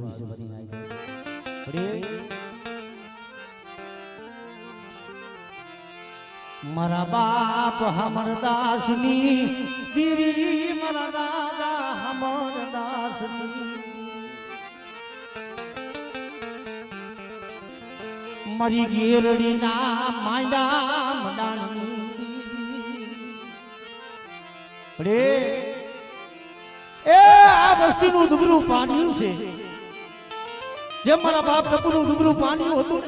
આવી છે બની નાઈ મારા બાપ હમરદાસની પીરી મારા દાદા હમરદાસની મારી ગેરડીના માંડા મડાણી રે એ આ વસ્તીનું દુબરું પાણી છે જેમ મારા બાપ ટપુનું દુબરું પાણી હતું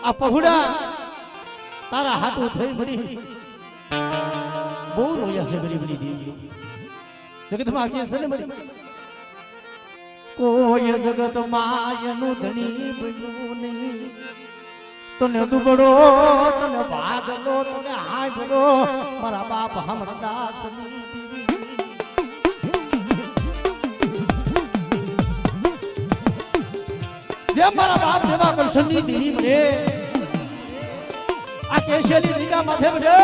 આ પહોળા તારા હાટું થઈ મળી બહુ રોયા છે ગરીબની દેવી જગતમાં કે છે ને મળી કોઈ જગત માયનું ધણી બન્યું નહીં તને દુબળો તને ભાગલો તને હાજરો મારા બાપ હમરદાસની જેમ મારા બાપ જેવા કરશનની દેવી મળે આ કેશિયાની દીકા માથે બજે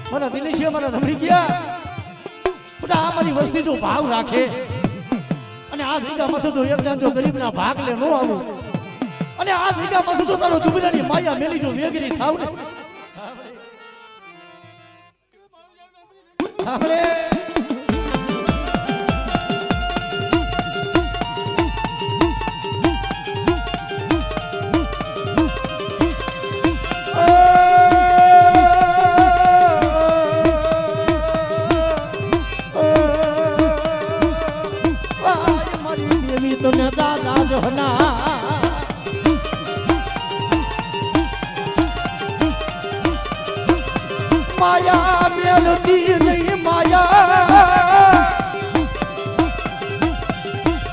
મને દિનેશે મને રમણી ગયા પુડા આ મારી વસ્તી જો ભાવ રાખે અને આ દીકા માથે તો એકદમ જો ગરીબના ભાગ લે નો આવું અને આ દીકા માથે તો તારો દુબરાની માયા મેલી જો વેગરી થાવ ને આપણે माया मेलती नहीं माया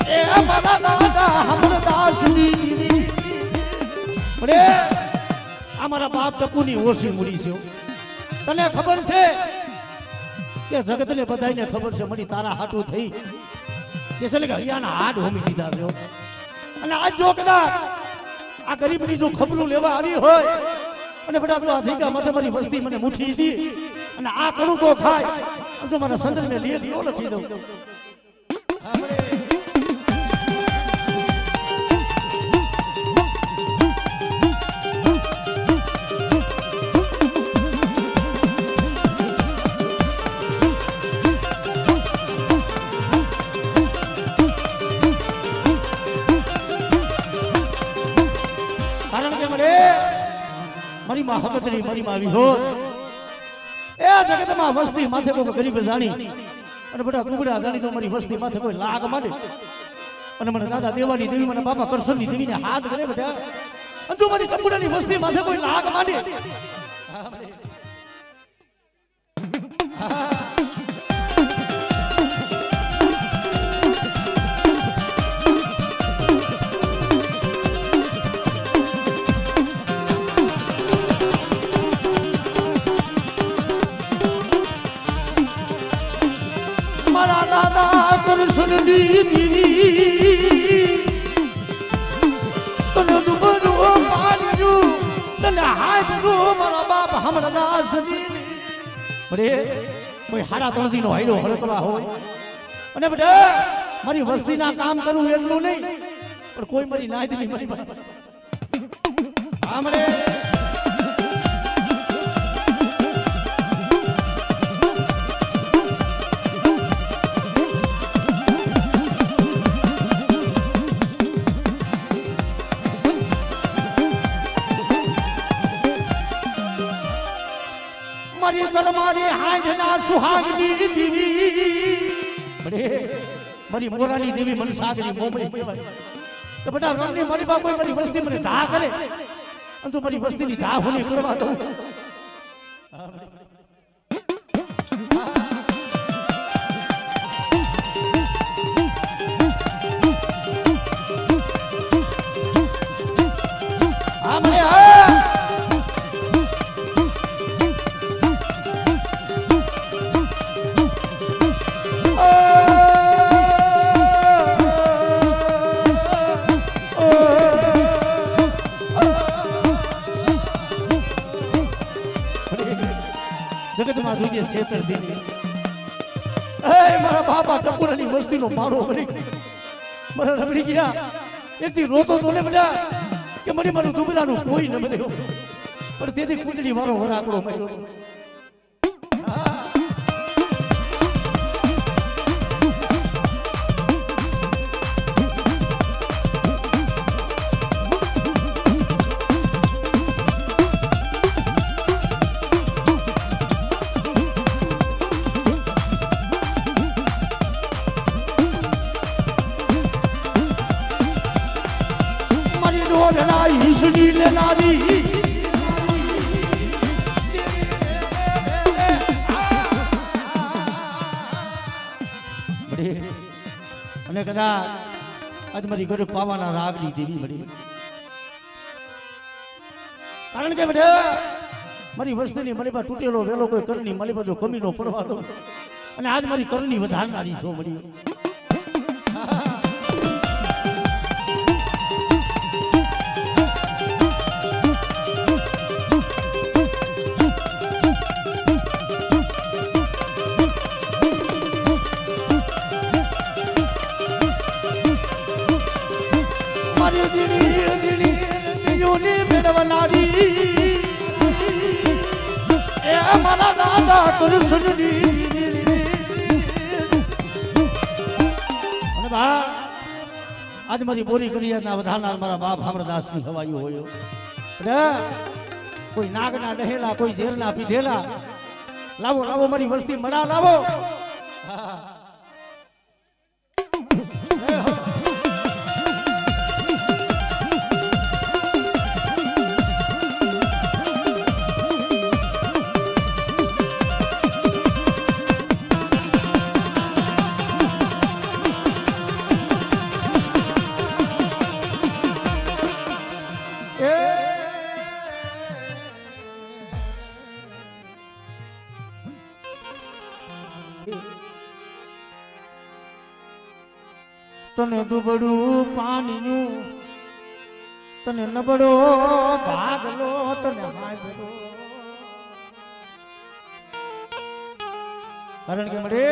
ए मारा दादा हमरदासनी अरे हमारा बाप टपुनी ओછી મૂડી છે તને ખબર છે કે જગતને બધાઈને ખબર છે મળી તારા હાટું થઈ કે છે કે હૈયાના હાડ હોમી દીધા છે અને આજ જો કદાચ આ ગરીબની જો ખબરું લેવા આવી હોય અને બડા પેલો આધિકા માથે મારી વસ્તી મને મુઠી દી અને આ કણું તો ખાય જો મારા સંદર્ભને લીઓ લખી દઉં મારી માં હકતની મારી માં આવી હોત એ જગતમાં વસ્તી માથે કોઈ ગરીબ જાણી અને બધા કુબડા જાણી તો મારી વસ્તી માથે કોઈ લાગ માંડે અને મને દાદા દેવાની દેવી મને બાપા કરશનની દેવીને હાથ કરે બેટા અને જો મારી કુબડાની વસ્તી માથે કોઈ લાગ માંડે કરશનની દેવી તને દુબરો પાડજો તને હાજરો મારા બાપ હમરદાસની બરે કોઈ હારા તળદી નો હાઈડો હળકવા હોય અને બેટા મારી વસ્તીના કામ કરું એટલું નહીં પણ કોઈ મારી નાયદની મારી આમરે મારી દરબારી હાંજના સુહાગની દેવી બડે મારી મોરાની દેવી મનસાગની મોમડી કહેવાય તો બેટા રણની મારી બાપ મારી વસ્તી મને ધા કરે અને તું મારી વસ્તીની ધા હોની કરવા દઉં જગતમાં દુજે છેતર દીધી એ મારા બાપા ટપુરાની વસ્તીનો પાડો બની મારા રબડી ગયા એકથી રોતો તો ને બધા કે મને મારું દુબરાનું કોઈ ન મળ્યો પણ તેથી કુંડળી મારો વરાકડો માર્યો ઈસડી લેનારી અને કદાચ આજ મારી ઘરે પાવાના રાગની દેવી મળી કારણ કે બેટા મારી વસ્તીની મારી પાસે તૂટેલો વેલો કોઈ કરની મારી બધો કમીનો પડવાનો અને આજ મારી કરની વધારનારી છો મળી મારા દાદા અને બા આજ મારી બોરી કરી વધારનાર મારા બાપ હામરદાસ ની હવાયું હોય કોઈ નાગના ડહેલા કોઈ ઝેરના પીધેલા લાવો લાવો મારી વસ્તી મણા લાવો તને દુબળું પાણીનું તને નબળો ભાગલો તને હાજરો કારણ કે મળે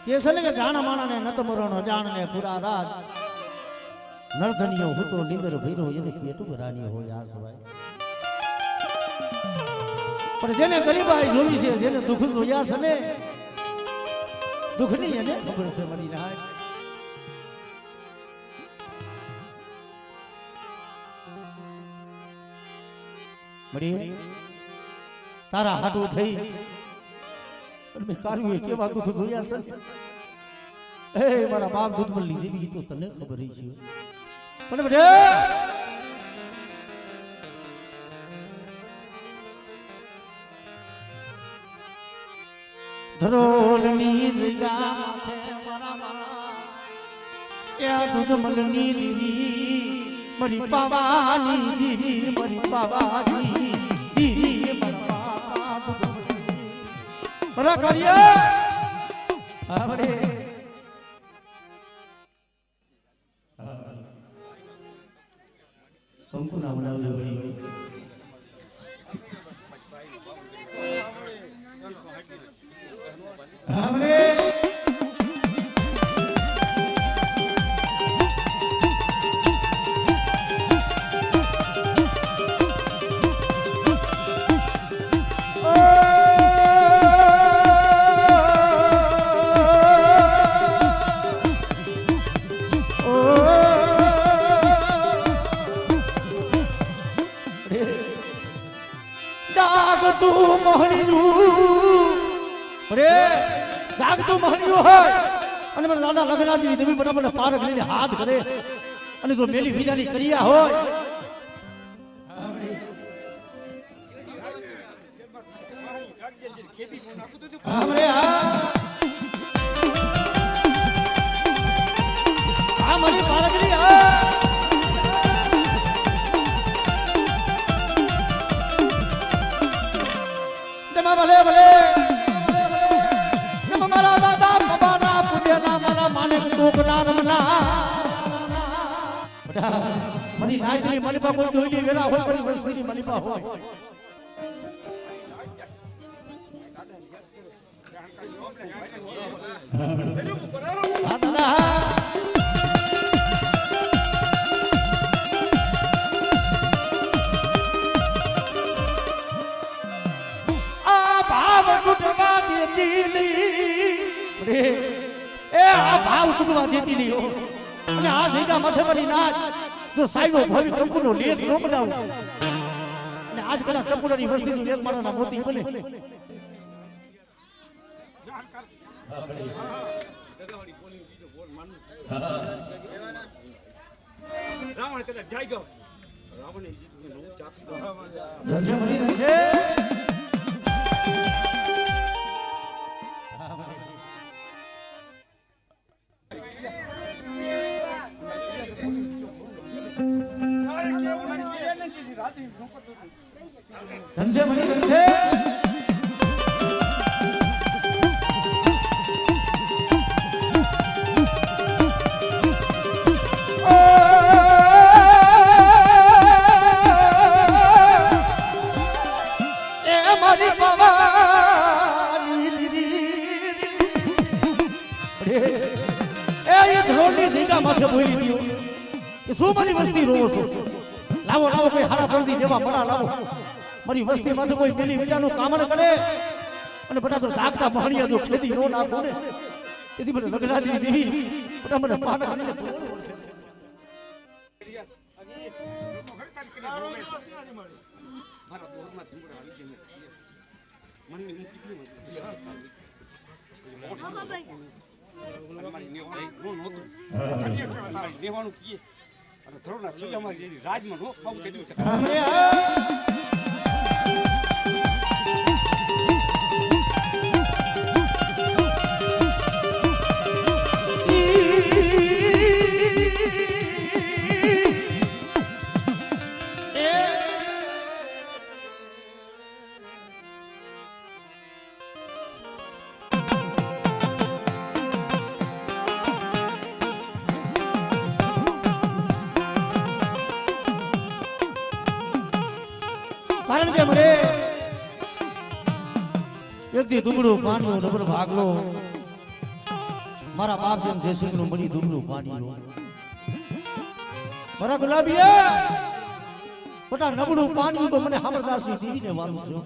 કે છે ને કે જાણા માણાને નત મરણો જાણને પૂરા રાત નળધનિયો હું તો લીંદર ભૈરો એને પેટું ભરાની હોય આ સવાય પણ જેને ગરીબાઈ જોઈ છે જેને દુઃખ જોયા છે ને દુઃખ ની એને ખબર છે મરી નાય મળી તારા હાડું થઈ મેં કાર્યું કેવા દુઃખ જોયા છે એ મારા બાપ દૂધમાં લીધી તો તને ખબર છે પણ બેટા ધરોલની જગ્યા દૂધમલની દીદી મરી પાવાની દીદી મરી પાવાની દીદી બરા કરીએ આપણે કંકુ ના બનાવજો ભાઈ આપણે જાગતું મહણિયું હોય અને મારા દાદા લગરાજી દેવી બરાબર પાર કરીને હાથ કરે અને જો મેલી વિજાની ક્રિયા હોય મારી પારગરી ભલે ભલે મારા દાદા બાબાના પૂજ્યના મારા માણેક ટોકના રમના મારી નાચની મલિપા કોઈ જોઈની વેલા હોય મારી વસ્તીની મલિપા હોય હા દાદા હાવ તૂટવા દેતી નહીં હો. અને આ જગ્યા માથે મારી નાચ જો સાઈનો ભાવિ કંકુનો લેખ ન બનાવું અને આજ કદાચ કંકુડાની વસ્તીનું એક માળાના મોતી બને. રાવણ કદાચ જાય ગયો રાવણ ચાકી દર્શન મળી જશે. ધનશે મળી ધનશે. માથે બોલી ગયો કે શું મારી વસ્તી રોવો છો? લાવો લાવો કોઈ હારા ફરદી જેવા મણા લાવો. મારી વસ્તી માથે કોઈ પેલી વિચારનું કામણ કરે અને બટા તો જાગતા મહણિયા જો ખેતી નો નાખો ને તેથી મને લગરાજી દેવી બટા મને પાના કરીને મારા દોરમાં ચીમડા આવી છે મનની મૂકી લેવાનું કીએ અને ધરોના સૂર્યમાં જેની રાજમાં નો ખાવું તેટલું છે. કારણ કે મને એક દી દુબળું પાણીઓ રબર ભાગલો મારા બાપ જેમ દેશી નું મળી દુબળું પાણીઓ મારા ગુલાબીયા બટા નબળું પાણી તો મને હામરદાસની દેવીને વાલું છે.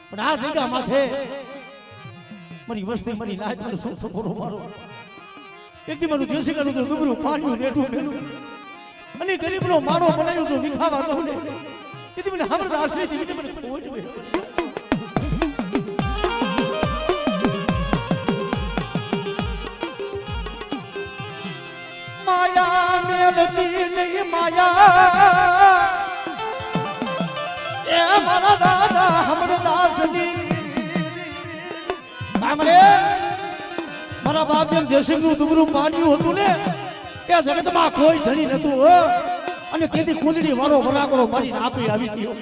પણ આ જગ્યા માથે મારી વસ્તી મારી નાચ મને શું સફરો મારો એક દી મારું દેશી નું દુબળું પાણી રેઠું મેલું અને ગરીબનો મારો બનાવ્યો તો વિખાવા દઉં ને તેથી મને હમણાં આશ્રય છે મને કોઈ નહીં. માયા મેલતી નહીં માયા એ મારા દાદા હમણાં દાસની કામરે મારા બાપ જેમ જયસિંહનું દુબળું પાડ્યું હતું ને એ જગતમાં કોઈ ધણી નતું હો. અને તેથી કુંજડી વાળો વરાકડો મારીને આપી આવી ગયો.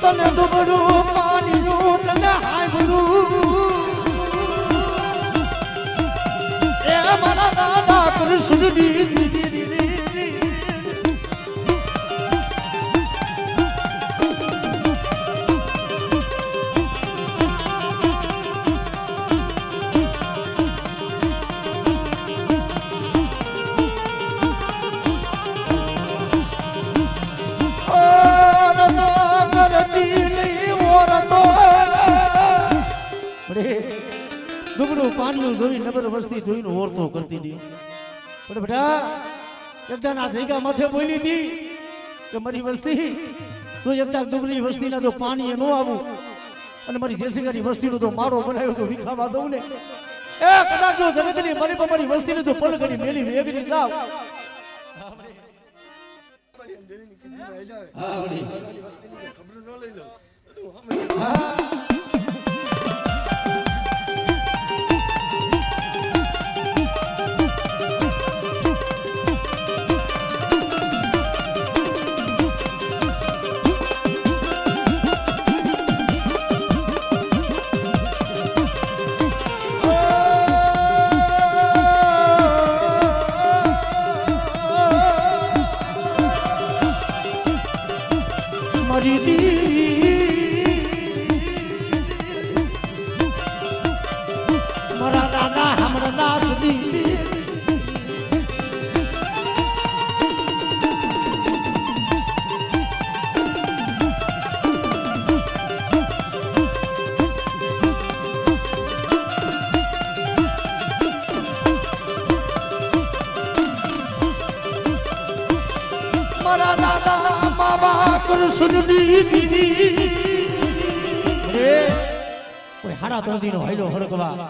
તને દુબળું પાણીનું તને હાંભળું એ મારા દાદા કૃષ્ણની દુબળું પાણી જોઈ નબર વસ્તી જોઈને ઓરતો કરતી હતી. પણ બેટા એકદા ના જગ્યા માથે બોલી હતી કે મારી વસ્તી તો એકદા દુબળી વસ્તીના તો પાણી ન આવું અને મારી દેશીગાની વસ્તીનો તો માળો બનાવ્યો તો વિખાવા દઉં ને એ કદાચ જો જગતની મારી વસ્તીને તો પલકડી મેલી વેગરી જાવ. ખબર ન લઈ લઉં કૃષ્ણની દીદી એ કોઈ હાડા તળદીનો હૈલો હડકવા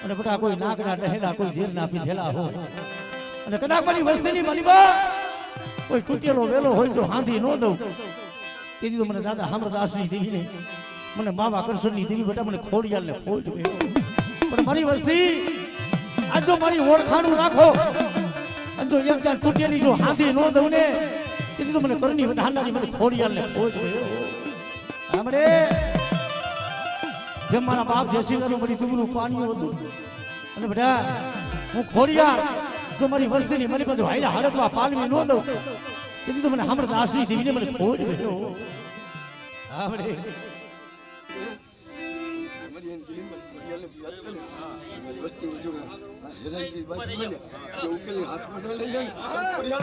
અને બટા કોઈ નાકના ડહેરા કોઈ ધીરના પીધેલા હોય અને કદાચ મારી વસ્તીની મનીબા કોઈ તૂટેલો વેલો હોય જો હાંધી ન દઉં તેથી તો મને દાદા હામરદાસની દેવીને મને માવા કરશનની દેવી બટા મને ખોડિયાલને ખોજ પણ મારી વસ્તી આજ જો મારી ઓળખાણું રાખો અને જો એક ત્યાં તૂટેલી જો હાંધી ન દઉં ને તેથી તો મને કરની વધારનારી મને ખોડિયાલને ખોજ આમરે જેમ મારા બાપ જસી કરું મારી દુબરું પાણી હતું અને બધા હું ખોડિયાર જો મારી વસ્તીની મારી પાસે હાઈલા હડકવા પાલવી ન દઉં તેથી તો મને હામરદાસની દેવીને મને ખોજ ગયો આમરે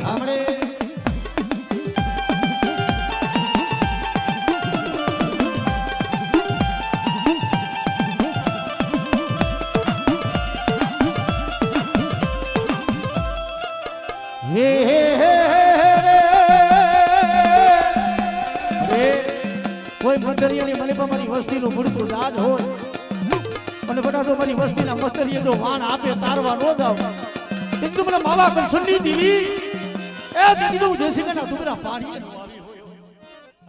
આમરે કોઈ મધરિયાની મલિપા મારી વસ્તીનું મૂળતું દાજ હોય અને બટા તો મારી વસ્તીના મધરિયે જો વાણ આપે તારવા નો જાવ તેથી તો મને માવા કરશનની દીવી એ દીદી તો દેશી કના તુગરા પાણી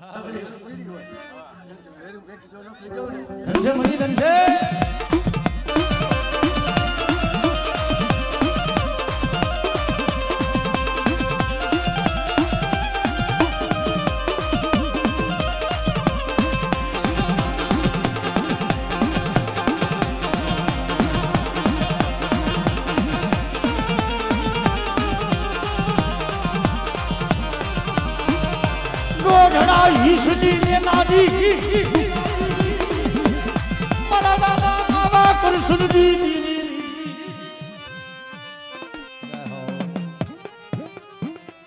આવી હોય ધનસે મની ધનસે ઈશ્વરી નાદી મારા દાદા માવા કૃષ્ણજી